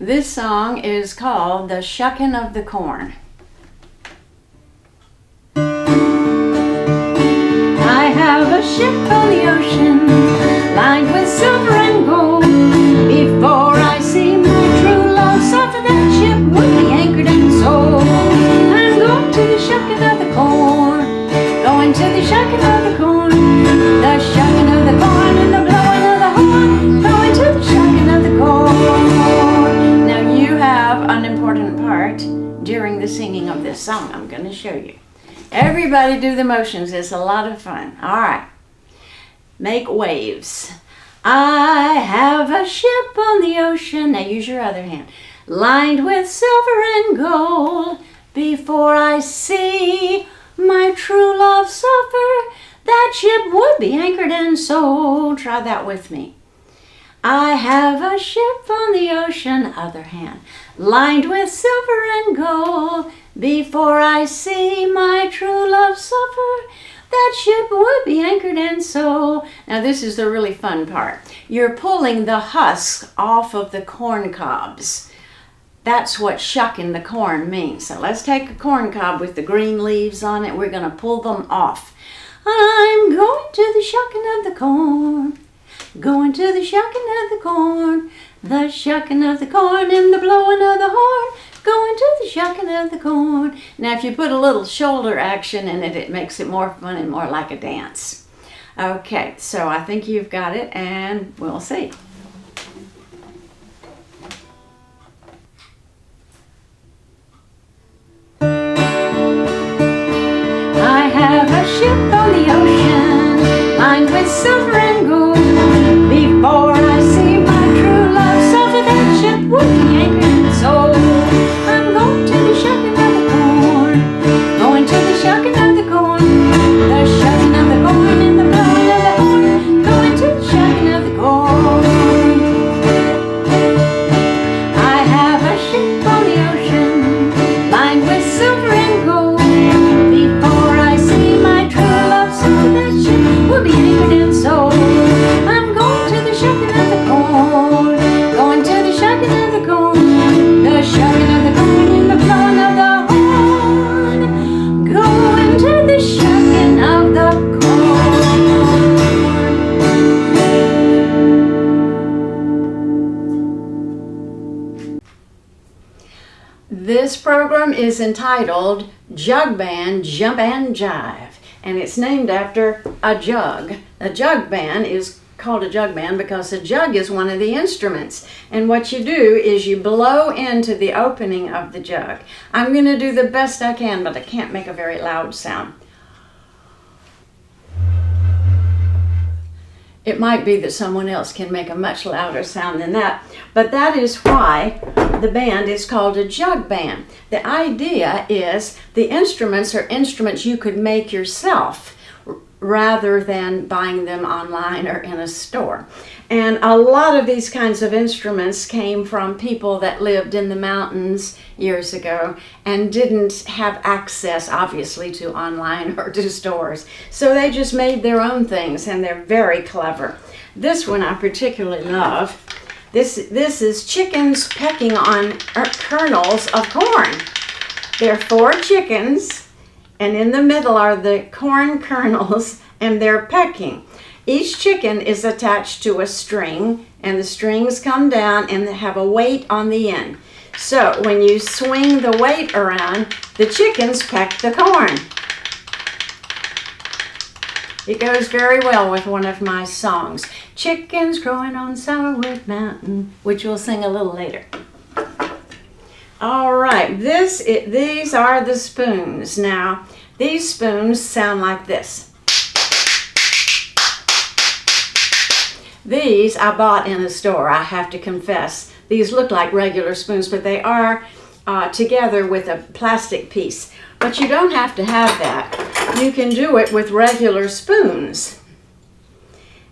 This song is called The Shuckin' of the Corn. I have a ship on the ocean, lined with silver and gold. Before I see my true love suffer, that ship would be anchored and sold. I'm going to the shuckin' of the corn, going to the shuckin' of the corn, the shuckin' of the corn and the blowing of the horn, going to the shuckin' of the corn. Now you have an important part during the singing of this song. I'm going to show you. Everybody do the motions. It's a lot of fun. All right. Make waves. I have a ship on the ocean. Now use your other hand. Lined with silver and gold. Before I see my true love suffer, that ship would be anchored and sold. Try that with me. I have a ship on the ocean, other hand, lined with silver and gold. Before I see my true love suffer, that ship would be anchored and sold. Now this is the really fun part. You're pulling the husk off of the corn cobs. That's what shucking the corn means. So let's take a corn cob with the green leaves on it. We're going to pull them off. I'm going to the shucking of the corn. Going to the shucking of the corn, the shucking of the corn and the blowing of the horn, going to the shucking of the corn. Now if you put a little shoulder action in it, it makes it more fun and more like a dance. Okay, so I think you've got it and we'll see. I have a ship on the ocean, lined with silver and gold. Before I see my true love suffer, that ship would be anchored and sold. I'm going to the shucking of the corn, going to the shucking of the corn, the shucking of the corn and the blowing of the horn, going to the shucking of the corn. I have a ship on the ocean, lined with silver and gold. Before I see my true love suffer, that ship would be anchored and sold. I'm going to the shucking of the corn, going to the shucking of the corn, the shucking of the corn and the blowing of the horn, going to the shucking of the corn. This program is entitled Jug Band Jump Jive, and it's named after a jug. A jug band is called a jug band because a jug is one of the instruments, and what you do is you blow into the opening of the jug. I'm going to do the best I can, but I can't make a very loud sound. It might be that someone else can make a much louder sound than that, but that is why the band is called a jug band. The idea is the instruments are instruments you could make yourself rather than buying them online or in a store. And a lot of these kinds of instruments came from people that lived in the mountains years ago and didn't have access, obviously, to online or to stores. So they just made their own things, and they're very clever. This one I particularly love. This is chickens pecking on kernels of corn. There are 4 chickens, and in the middle are the corn kernels, and they're pecking. Each chicken is attached to a string, and the strings come down and they have a weight on the end. So when you swing the weight around, the chickens peck the corn. It goes very well with one of my songs, Chickens Growing on Sourwood Mountain, which we'll sing a little later. All right, these are the spoons. Now, these spoons sound like this. These I bought in a store, I have to confess. These look like regular spoons, but they are together with a plastic piece. But you don't have to have that. You can do it with regular spoons.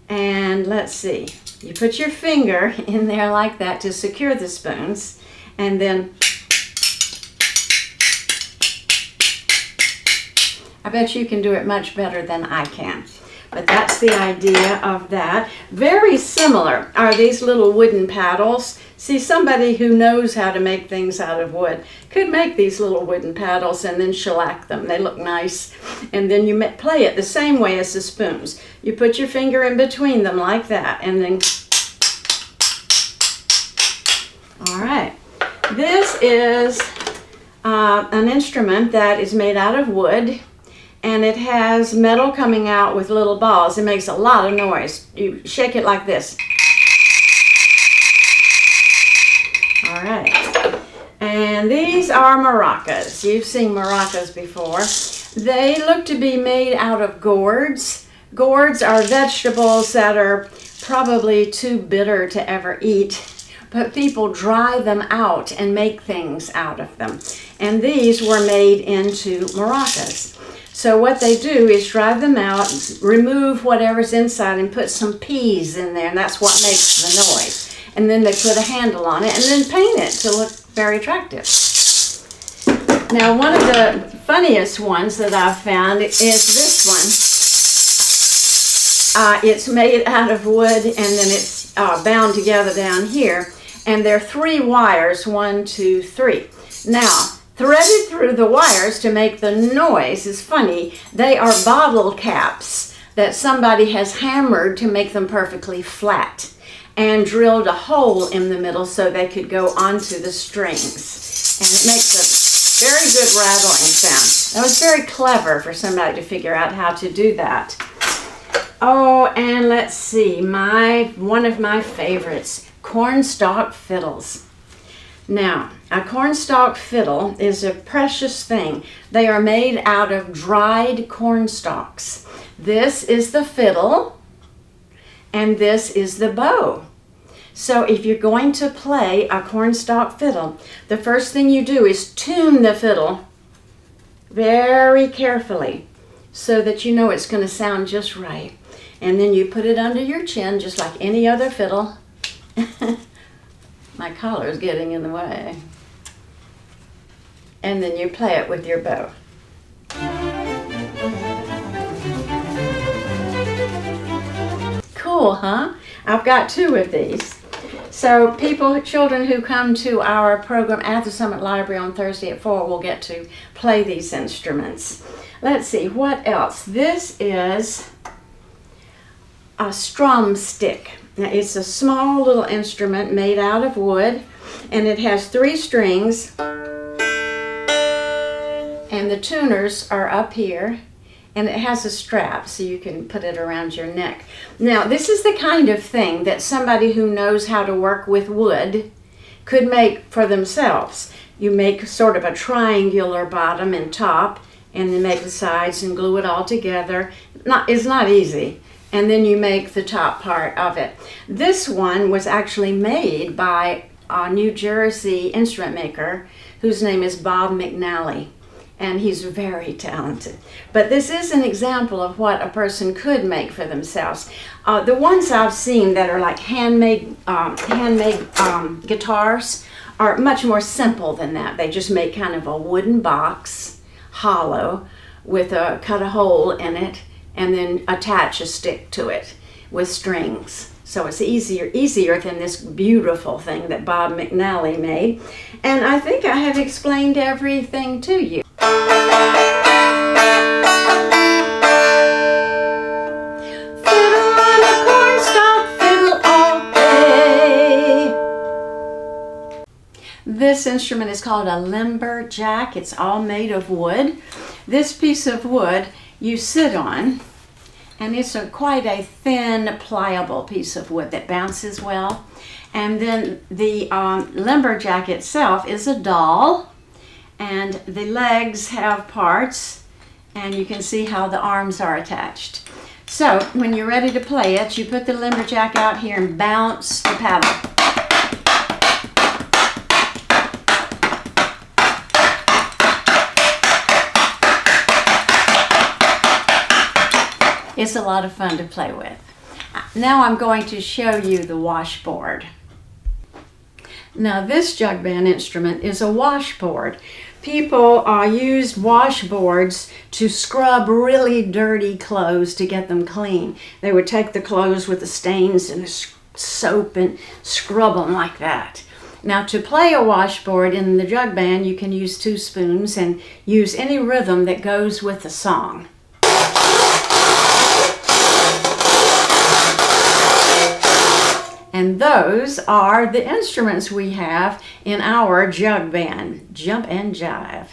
And let's see, you put your finger in there like that to secure the spoons, and then I bet you can do it much better than I can. But that's the idea of that. Very similar are these little wooden paddles. See, somebody who knows how to make things out of wood could make these little wooden paddles and then shellac them. They look nice. And then you play it the same way as the spoons. You put your finger in between them like that, and then... All right. This is an instrument that is made out of wood, and it has metal coming out with little balls. It makes a lot of noise. You shake it like this. All right. And these are maracas. You've seen maracas before. They look to be made out of gourds. Gourds are vegetables that are probably too bitter to ever eat, but people dry them out and make things out of them. And these were made into maracas. So what they do is dry them out, remove whatever's inside, and put some peas in there, and that's what makes the noise. And then they put a handle on it and then paint it to look very attractive. Now, one of the funniest ones that I've found is this one. It's made out of wood, and then it's bound together down here. And there are 3 wires, 1, 2, 3. Now, threaded through the wires to make the noise is funny. They are bottle caps that somebody has hammered to make them perfectly flat and drilled a hole in the middle so they could go onto the strings. And it makes a very good rattling sound. That was very clever for somebody to figure out how to do that. Oh, and let's see, one of my favorites, Cornstalk Fiddles. Now, a cornstalk fiddle is a precious thing. They are made out of dried cornstalks. This is the fiddle, and this is the bow. So if you're going to play a cornstalk fiddle, the first thing you do is tune the fiddle very carefully so that you know it's going to sound just right. And then you put it under your chin just like any other fiddle. My collar is getting in the way. And then you play it with your bow. Cool, huh? I've got 2 of these. So children who come to our program at the Summit Library on Thursday at 4 will get to play these instruments. Let's see, what else? This is a Strum Stick. Now, it's a small little instrument made out of wood, and it has 3 strings, and the tuners are up here, and it has a strap so you can put it around your neck. Now, this is the kind of thing that somebody who knows how to work with wood could make for themselves. You make sort of a triangular bottom and top, and then make the sides and glue it all together. It's not easy. And then you make the top part of it. This one was actually made by a New Jersey instrument maker whose name is Bob McNally, and he's very talented. But this is an example of what a person could make for themselves. The ones I've seen that are like handmade guitars are much more simple than that. They just make kind of a wooden box, hollow, with cut a hole in it, and then attach a stick to it with strings. So it's easier than this beautiful thing that Bob McNally made. And I think I have explained everything to you. Fiddle on a cornstalk fiddle all day. This instrument is called a limberjack. It's all made of wood. This piece of wood you sit on, and it's quite a thin, pliable piece of wood that bounces well. And then the limberjack itself is a doll, and the legs have parts, and you can see how the arms are attached. So when you're ready to play it, you put the limberjack out here and bounce the paddle. It's a lot of fun to play with. Now I'm going to show you the washboard. Now this jug band instrument is a washboard. People used washboards to scrub really dirty clothes to get them clean. They would take the clothes with the stains and the soap and scrub them like that. Now to play a washboard in the jug band, you can use 2 spoons and use any rhythm that goes with the song. And those are the instruments we have in our jug band, Jump and Jive.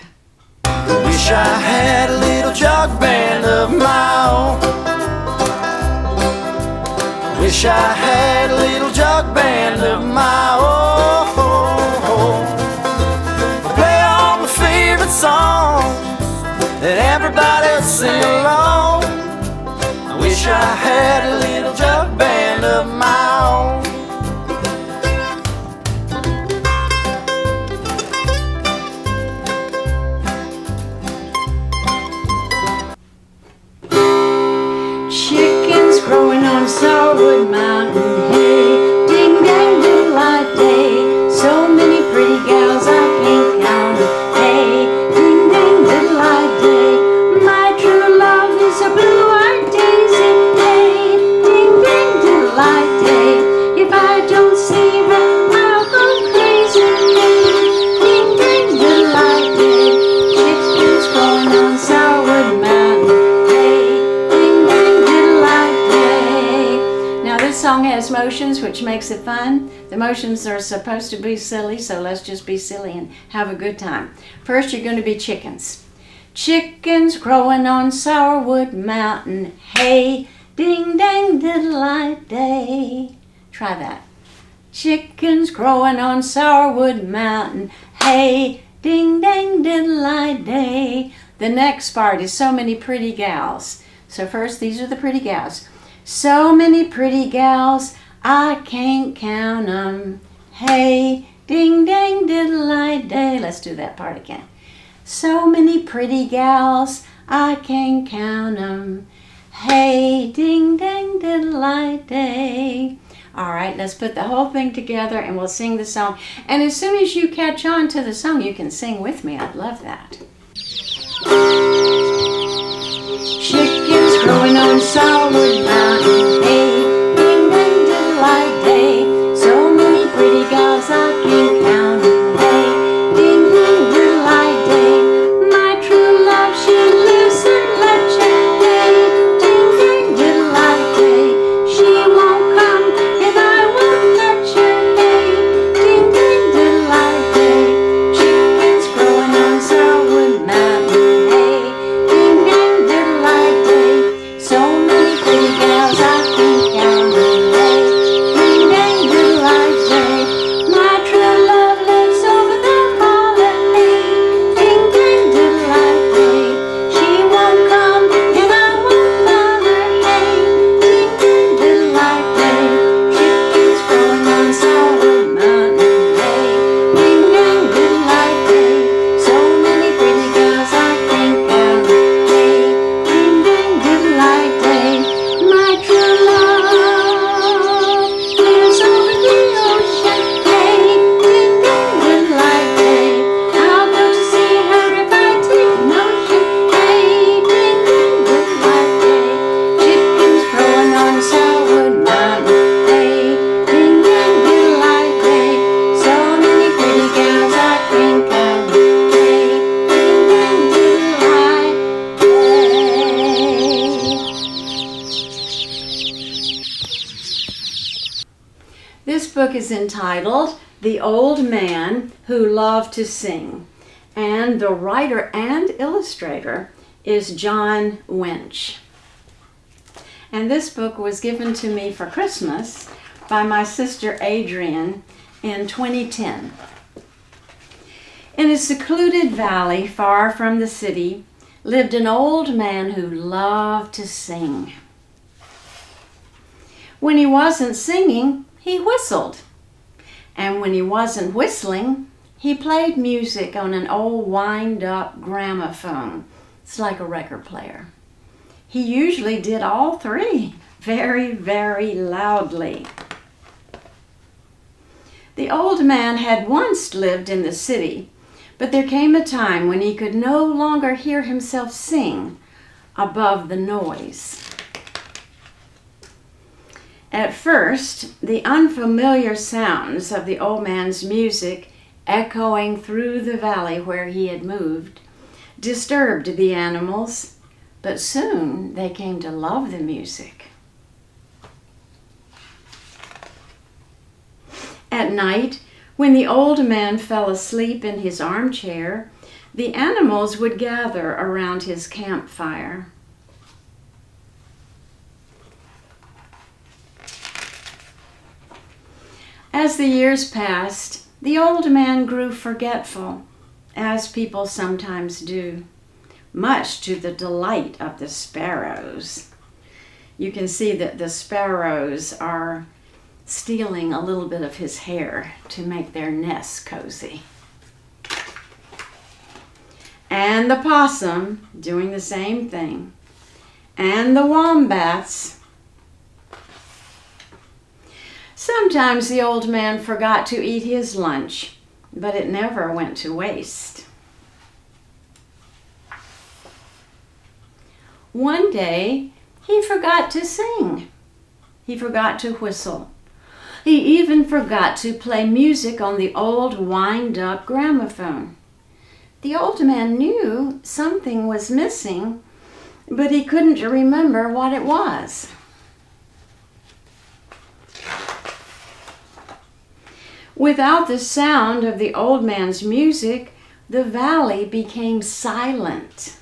Wish I had a little jug band of my own. Wish I had a little jug band of my own. Play all my favorite songs that everybody will sing along. I wish I had a little jug band of my own. Chickens growing on Sourwood Mountain, hey, ding dang daylight day. So many pretty gals I can't count 'em, hey, ding dang daylight day. My true love is a blue-eyed daisy, hey, ding dang daylight day. If I don't see her, I'll go crazy, hey, ding dang daylight day. Chickens growing on Sourwood Mountain, hey, ding dang daylight day. Now this song has motions, which makes it fun. The motions are supposed to be silly, so let's just be silly and have a good time. First, you're going to be chickens. Chickens growing on Sourwood Mountain, hey, ding dang daylight day. Try that. Chickens growing on Sourwood Mountain, hey, ding dang daylight day. The next part is so many pretty gals. So first, these are the pretty gals. So many pretty gals, I can't count 'em. Hey, ding dang daylight day. Let's do that part again. So many pretty gals, I can't count 'em. Hey, ding dang daylight day. All right, let's put the whole thing together and we'll sing the song. And as soon as you catch on to the song, you can sing with me. I'd love that. Chickens growing on Sourwood Mountain, hey, ding dang daylight day. So many pretty gals I can't count 'em, hey, ding dang daylight day. My true love, she lives in legend, hey, ding dang daylight day. She won't come if I won't let you, hey, ding dang daylight day. Chickens growing on Sourwood Mountain, hey, ding dang daylight day. So many pretty gals I can't count 'em, hey, ding dang daylight day. My true love lives over there calling me, ding dang daylight day. She won't come and I won't love her, hey, ding dang daylight day. Chickens growing on Sourwood Mountain, hey, ding dang daylight day. So many pretty gals I can't count 'em, hey, ding dang daylight day. My true love lives over the ocean, hey, ding dang daylight day. I'll go to see her if I take notion, hey, ding dang daylight day. Chickens growing on Sourwood Mountain, hey, ding dang daylight day. So many pretty gals I can't count 'em, hey, ding dang daylight day. This book is entitled The Old Man Who Loved to Sing, and the writer and illustrator is John Winch. And this book was given to me for Christmas by my sister Adrienne in 2010. In a secluded valley far from the city lived an old man who loved to sing. When he wasn't singing, he whistled. And when he wasn't whistling, he played music on an old wind-up gramophone. It's like a record player. He usually did all three very, very loudly. The old man had once lived in the city, but there came a time when he could no longer hear himself sing above the noise. At first, the unfamiliar sounds of the old man's music echoing through the valley where he had moved disturbed the animals, but soon they came to love the music. At night, when the old man fell asleep in his armchair, the animals would gather around his campfire. As the years passed, the old man grew forgetful, as people sometimes do, much to the delight of the sparrows. You can see that the sparrows are stealing a little bit of his hair to make their nests cozy. And the possum doing the same thing. And the wombats. Sometimes the old man forgot to eat his lunch, but it never went to waste. One day, he forgot to sing. He forgot to whistle. He even forgot to play music on the old wind-up gramophone. The old man knew something was missing, but he couldn't remember what it was. Without the sound of the old man's music, the valley became silent.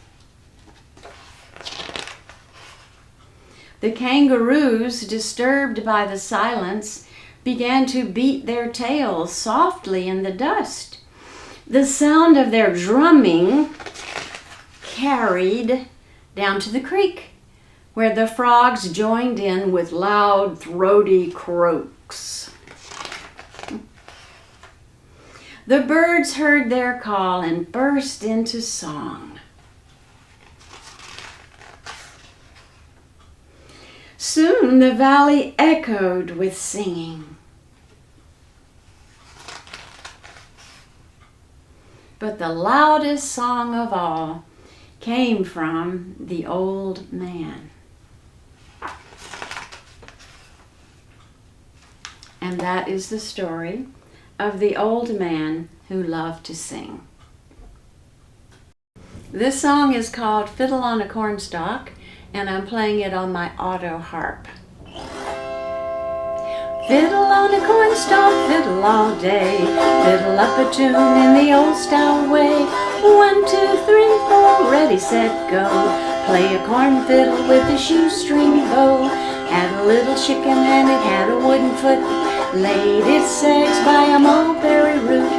The kangaroos, disturbed by the silence, began to beat their tails softly in the dust. The sound of their drumming carried down to the creek, where the frogs joined in with loud, throaty croaks. The birds heard their call and burst into song. Soon the valley echoed with singing. But the loudest song of all came from the old man. And that is the story of the old man who loved to sing. This song is called Fiddle on a Cornstalk, and I'm playing it on my auto harp. Fiddle on a cornstalk, fiddle all day, fiddle up a tune in the old style way. 1, 2, 3, 4, ready, set, go. Play a corn fiddle with a shoestring bow. Had a little chicken and it had a wooden foot. Laid its eggs by a mulberry root.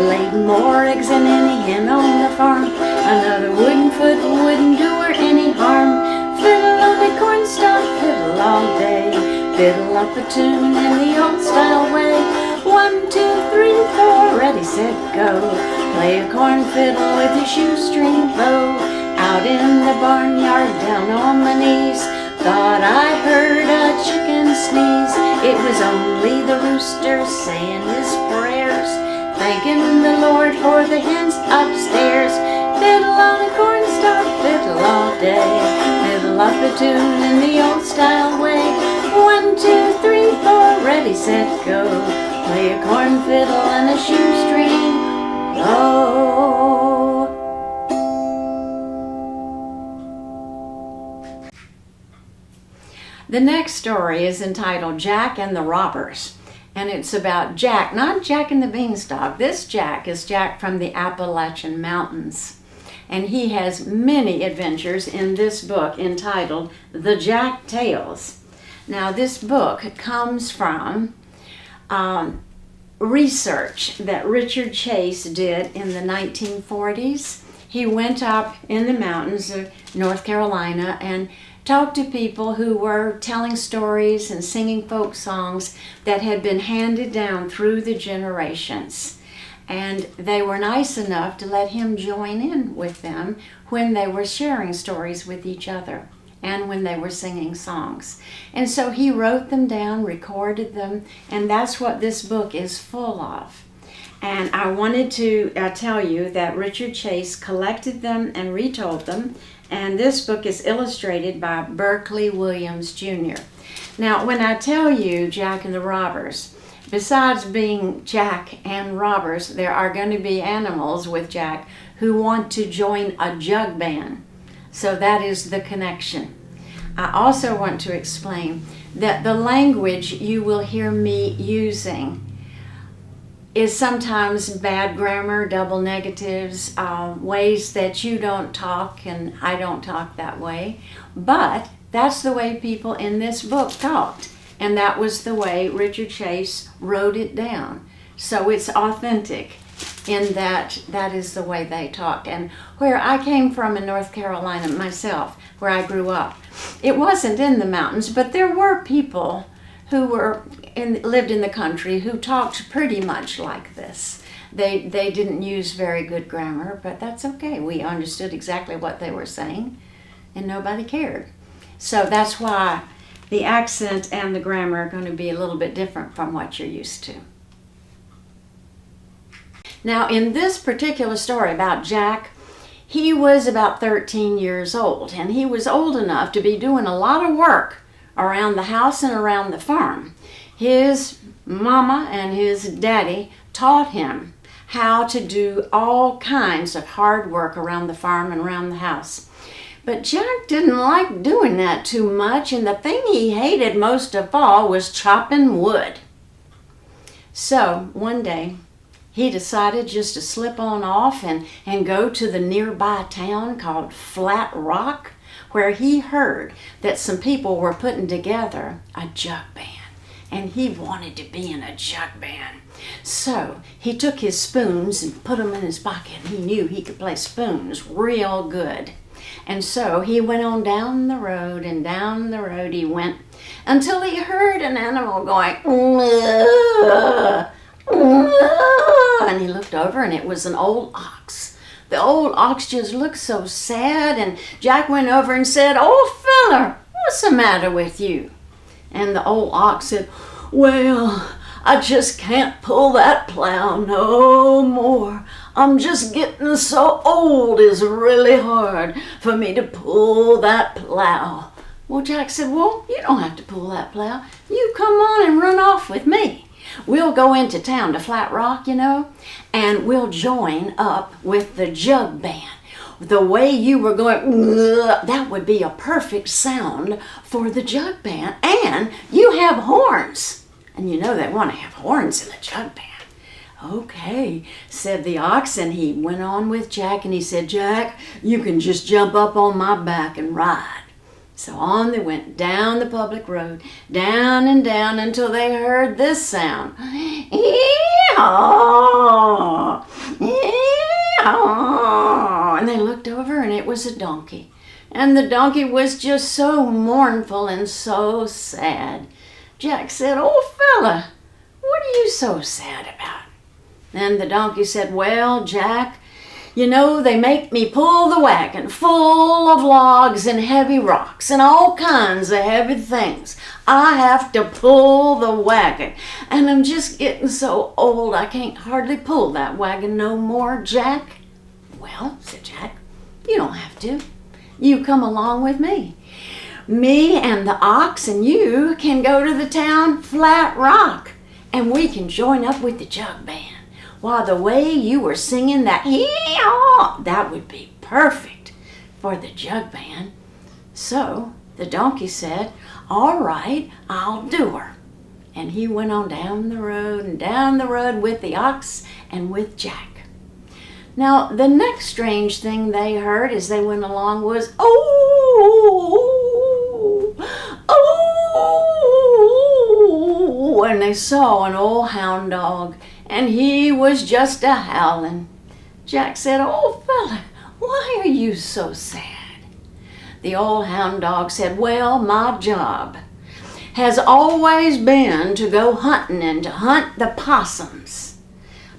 Laid more eggs than any hen on the farm. Another wooden foot wouldn't do her any harm. Fiddle on the cornstalk, fiddle all day. Fiddle up a tune in the old style way. 1, 2, 3, 4, ready, set, go. Play a corn fiddle with a shoestring bow. Out in the barnyard, down on my knees, thought I heard a chicken sneeze. It was only the rooster saying his prayers, thanking the Lord for the hens upstairs. Fiddle on a cornstalk, fiddle all day. Fiddle up a tune in the old style way. 1, 2, 3, 4, ready, set, go. Play a corn fiddle and a shoestring bow. The next story is entitled Jack and the Robbers, and it's about Jack, not Jack and the Beanstalk. This Jack is Jack from the Appalachian Mountains, and he has many adventures in this book entitled The Jack Tales. Now, this book comes from research that Richard Chase did in the 1940s. He went up in the mountains of North Carolina and talked to people who were telling stories and singing folk songs that had been handed down through the generations. And they were nice enough to let him join in with them when they were sharing stories with each other. and when they were singing songs. And so he wrote them down, recorded them, and that's what this book is full of. And I wanted to tell you that Richard Chase collected them and retold them, and this book is illustrated by Berkeley Williams Jr. Now, when I tell you Jack and the Robbers, besides being Jack and robbers, there are going to be animals with Jack who want to join a jug band. So that is the connection. I also want to explain that the language you will hear me using is sometimes bad grammar, double negatives, ways that you don't talk and I don't talk that way. But that's the way people in this book talked. And that was the way Richard Chase wrote it down. So it's authentic in that that is the way they talked. And where I came from in North Carolina myself, where I grew up, it wasn't in the mountains, but there were people who lived in the country who talked pretty much like this. They didn't use very good grammar, but that's okay. We understood exactly what they were saying, and nobody cared. So that's why the accent and the grammar are going to be a little bit different from what you're used to. Now, in this particular story about Jack, he was about 13 years old, and he was old enough to be doing a lot of work around the house and around the farm. His mama and his daddy taught him how to do all kinds of hard work around the farm and around the house. But Jack didn't like doing that too much, and the thing he hated most of all was chopping wood. So one day, he decided just to slip on off and go to the nearby town called Flat Rock, where he heard that some people were putting together a jug band, and he wanted to be in a jug band. So he took his spoons and put them in his pocket. He knew he could play spoons real good. And so he went on down the road, and down the road he went until he heard an animal going, and he looked over, and it was an old ox. The old ox just looked so sad, and Jack went over and said, "Old feller, what's the matter with you?" And the old ox said, "Well, I just can't pull that plow no more. I'm just getting so old, it's really hard for me to pull that plow." Well, Jack said, "Well, you don't have to pull that plow. You come on and run off with me. We'll go into town to Flat Rock, and we'll join up with the jug band. The way you were going, that would be a perfect sound for the jug band. And you have horns. And they want to have horns in a jug band." "Okay," said the ox, and he went on with Jack, and he said, "Jack, you can just jump up on my back and ride." So on they went down the public road, down and down until they heard this sound. Ee-haw! Ee-haw! And they looked over, and it was a donkey. And the donkey was just so mournful and so sad. Jack said, "Old fella, what are you so sad about?" And the donkey said, "Well, Jack, they make me pull the wagon full of logs and heavy rocks and all kinds of heavy things. I have to pull the wagon, and I'm just getting so old I can't hardly pull that wagon no more, Jack." "Well," said Jack, "you don't have to. You come along with me. Me and the ox and you can go to the town Flat Rock, and we can join up with the jug band. Why, the way you were singing that, that would be perfect for the jug band." So the donkey said, "All right, I'll do her." And he went on down the road and down the road with the ox and with Jack. Now, the next strange thing they heard as they went along was, "Oh, oh," and they saw an old hound dog, and he was just a howling. Jack said, "Old fella, why are you so sad?" The old hound dog said, "Well, my job has always been to go hunting and to hunt the possums.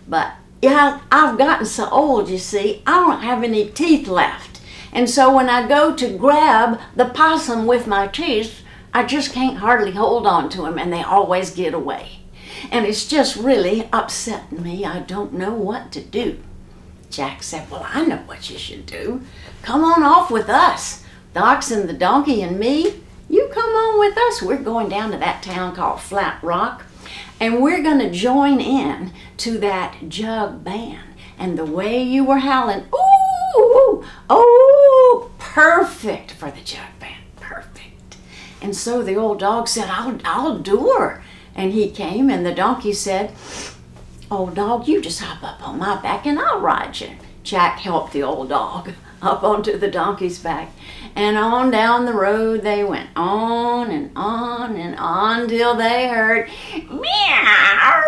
But I've gotten so old, you see, I don't have any teeth left. And so when I go to grab the possum with my teeth, I just can't hardly hold on to them, and they always get away. And it's just really upsetting me. I don't know what to do. Jack said, well, I know what you should do. Come on off with us. The ox and the donkey and me, you come on with us. We're going down to that town called Flat Rock, and we're going to join in to that jug band. And the way you were howling, ooh, oh, perfect for the jug band, perfect. And so the old dog said, I'll do her. And he came, and the donkey said, old dog, you just hop up on my back and I'll ride you. Jack helped the old dog up onto the donkey's back, and on down the road they went, on and on and on, till they heard meow,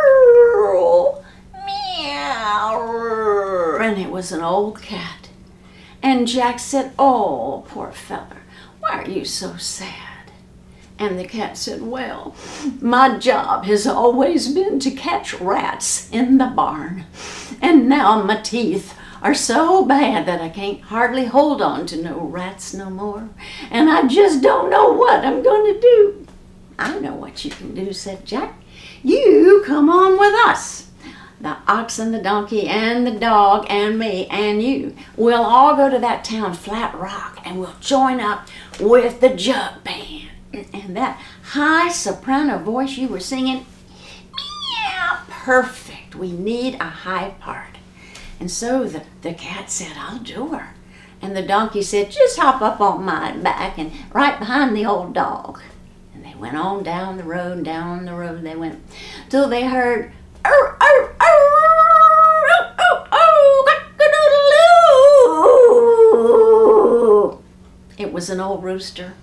meow, and it was an old cat. And Jack said, oh, poor feller, why are you so sad? And the cat said, well, my job has always been to catch rats in the barn, and now my teeth are so bad that I can't hardly hold on to no rats no more, and I just don't know what I'm going to do. I know what you can do, said Jack. You come on with us. The ox and the donkey and the dog and me and you. We'll all go to that town, Flat Rock, and we'll join up with the jug band. And that high soprano voice you were singing, meow, perfect. We need a high part. And so the cat said, I'll do her. And the donkey said, just hop up on my back and right behind the old dog. And they went on down the road they went, till they heard, oh, oh, oh, oh, oh, cock-a-doodle-oo. It was an old rooster.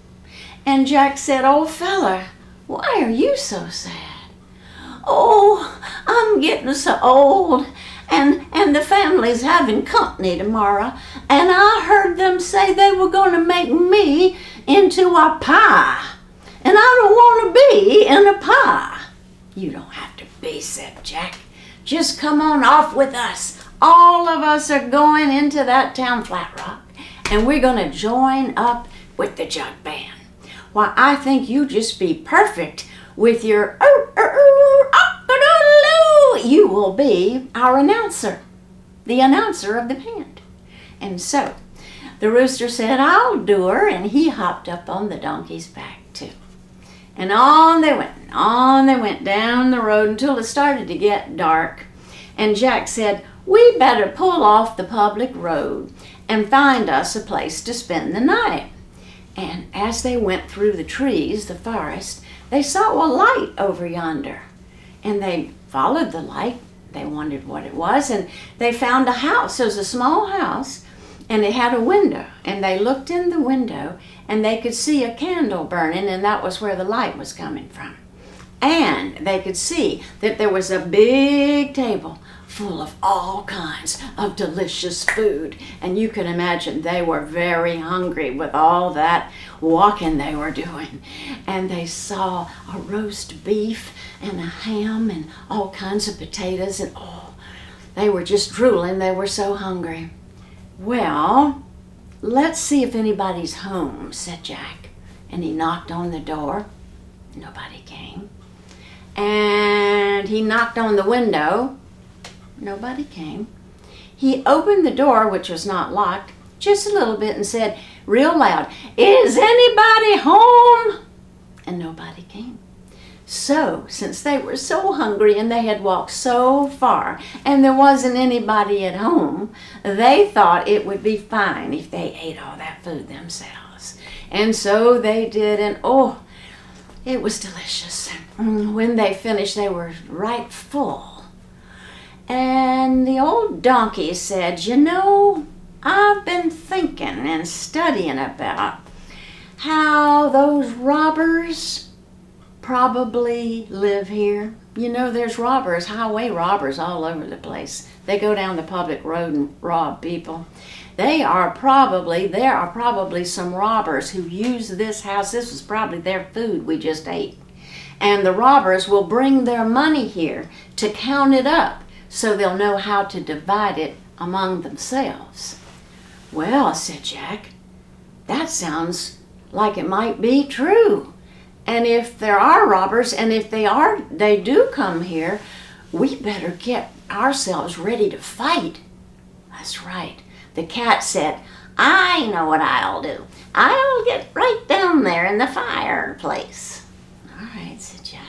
And Jack said, old fella, why are you so sad? Oh, I'm getting so old, and the family's having company tomorrow, and I heard them say they were going to make me into a pie, and I don't want to be in a pie. You don't have to be, said Jack. Just come on off with us. All of us are going into that town, Flat Rock, and we're going to join up with the jug band. Why, I think you just be perfect with your you will be our announcer, the announcer of the band. And so the rooster said, I'll do her, and he hopped up on the donkey's back too. And on they went down the road until it started to get dark. And Jack said, we better pull off the public road and find us a place to spend the night. And as they went through the trees, the forest, they saw a light over yonder. And they followed the light. They wondered what it was, and they found a house. It was a small house, and it had a window. And they looked in the window, and they could see a candle burning, and that was where the light was coming from. And they could see that there was a big table full of all kinds of delicious food. And you can imagine they were very hungry with all that walking they were doing. And they saw a roast beef and a ham and all kinds of potatoes, and they were just drooling. They were so hungry. Well, let's see if anybody's home, said Jack. And he knocked on the door. Nobody came. And he knocked on the window. Nobody came. He opened the door, which was not locked, just a little bit, and said real loud, is anybody home? And nobody came. So, since they were so hungry and they had walked so far and there wasn't anybody at home, they thought it would be fine if they ate all that food themselves. And so they did, and it was delicious. When they finished, they were right full. And the old donkey said, you know, I've been thinking and studying about how those robbers probably live here. You know, there's robbers, highway robbers all over the place. They go down the public road and rob people. There are probably some robbers who use this house. This was probably their food we just ate. And the robbers will bring their money here to count it up so they'll know how to divide it among themselves. "Well," said Jack, "that sounds like it might be true. And if there are robbers, and if they do come here, we better get ourselves ready to fight." That's right. The cat said, "I know what I'll do. I'll get right down there in the fireplace." "All right," said Jack.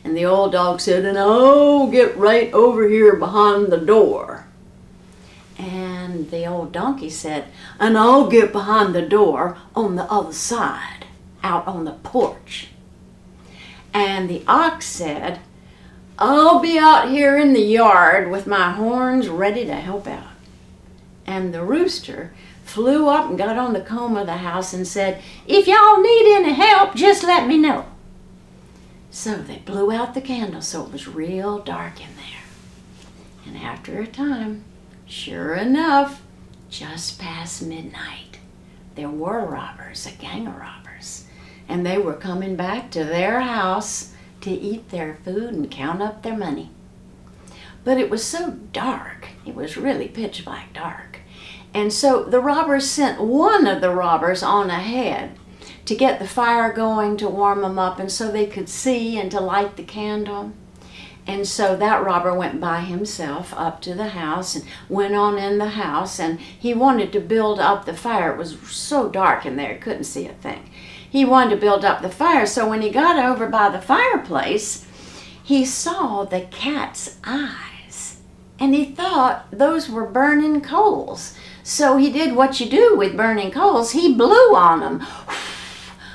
And the old dog said, "And I'll get right over here behind the door." And the old donkey said, "And I'll get behind the door on the other side, out on the porch." And the ox said, "I'll be out here in the yard with my horns ready to help out." And the rooster flew up and got on the comb of the house and said, "If y'all need any help, just let me know." So they blew out the candle so it was real dark in there. And after a time, sure enough, just past midnight, there were robbers, a gang of robbers, and they were coming back to their house to eat their food and count up their money. But it was so dark, it was really pitch black dark. And so the robbers sent one of the robbers on ahead to get the fire going, to warm them up, and so they could see and to light the candle. And so that robber went by himself up to the house and went on in the house, and he wanted to build up the fire. It was so dark in there, he couldn't see a thing. He wanted to build up the fire, so when he got over by the fireplace, he saw the cat's eyes, and he thought those were burning coals. So he did what you do with burning coals. He blew on them.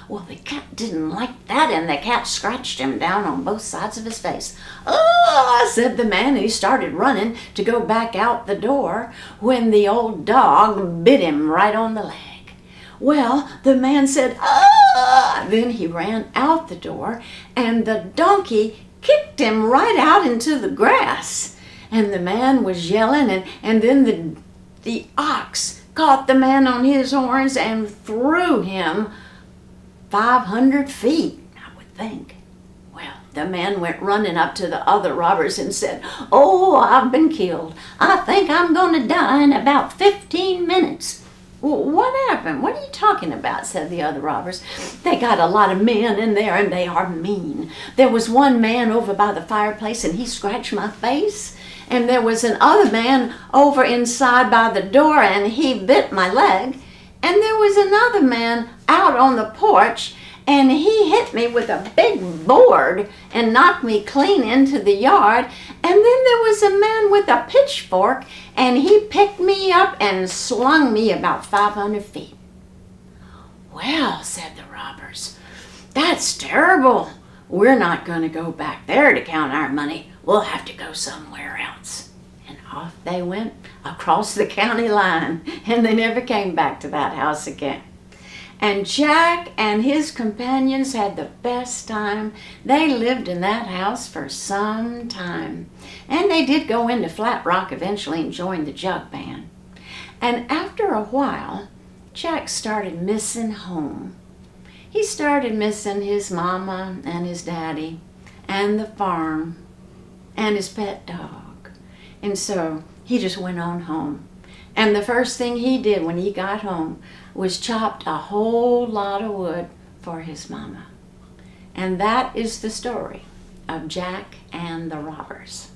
Well, the cat didn't like that, and the cat scratched him down on both sides of his face. "Oh," said the man, and he started running to go back out the door when the old dog bit him right on the leg. Well, the man said, "Ah!" Then he ran out the door, and the donkey kicked him right out into the grass. And the man was yelling, and then the ox caught the man on his horns and threw him 500 feet, I would think. Well, the man went running up to the other robbers and said, "Oh, I've been killed. I think I'm going to die in about 15 minutes. "Well, what happened? What are you talking about?" said the other robbers. "They got a lot of men in there, and they are mean. There was one man over by the fireplace, and he scratched my face. And there was another man over inside by the door, and he bit my leg. And there was another man out on the porch, and he hit me with a big board and knocked me clean into the yard. And then there was a man with a pitchfork, and he picked me up and slung me about 500 feet. "Well," said the robbers, "that's terrible. We're not going to go back there to count our money. We'll have to go somewhere else." And off they went across the county line, and they never came back to that house again. And Jack and his companions had the best time. They lived in that house for some time. And they did go into Flat Rock eventually and join the Jug Band. And after a while, Jack started missing home. He started missing his mama and his daddy and the farm and his pet dog. And so he just went on home. And the first thing he did when he got home was chopped a whole lot of wood for his mama. And that is the story of Jack and the robbers.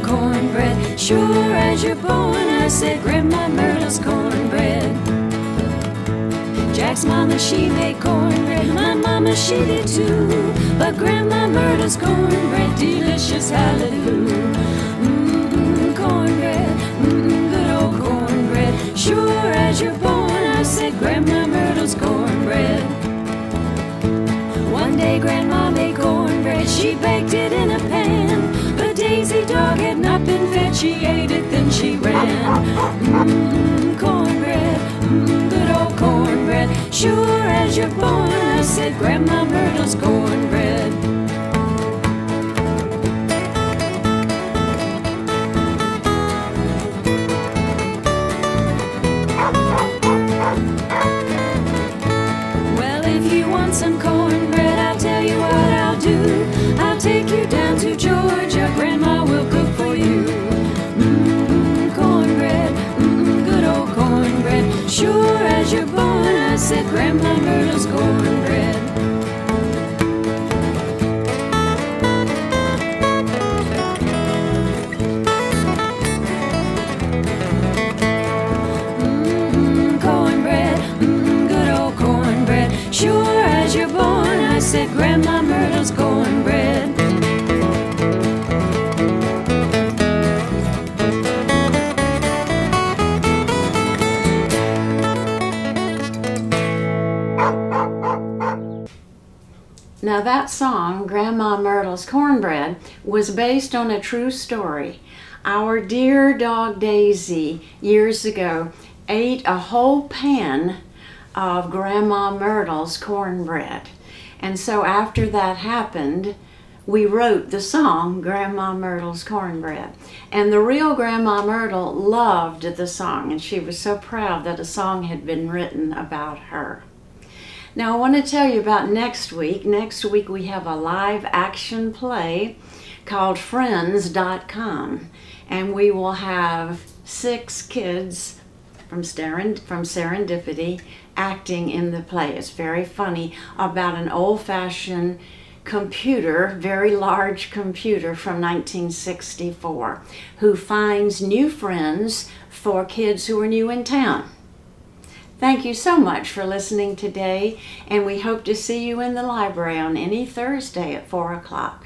Cornbread, sure as you're born, I said, Grandma Myrtle's cornbread. Jack's mama, she made cornbread, my mama, she did too. But Grandma Myrtle's cornbread, delicious, hallelujah. Cornbread, good old cornbread, sure as you're born, I said, Grandma Myrtle's cornbread. One day Grandma made cornbread, she baked it in a pan. But Daisy dog had not been fed, she ate it, then she ran. Cornbread, good old cornbread, sure as you're born, I said, Grandma Myrtle's cornbread. Sure as you're born, I said, Grandma Myrtle's cornbread. Sure as you're born, I said, Grandma Myrtle's cornbread. Now that song, Grandma Myrtle's Cornbread, was based on a true story. Our dear dog Daisy, years ago, ate a whole pan of Grandma Myrtle's cornbread. And so after that happened, we wrote the song Grandma Myrtle's Cornbread. And the real Grandma Myrtle loved the song, and she was so proud that a song had been written about her. Now I want to tell you about next week. Next week we have a live action play called Friends.com, and we will have 6 kids from Serendipity acting in the play. It's very funny, about an old-fashioned computer, very large computer from 1964, who finds new friends for kids who are new in town. Thank you so much for listening today, and we hope to see you in the library on any Thursday at 4 o'clock.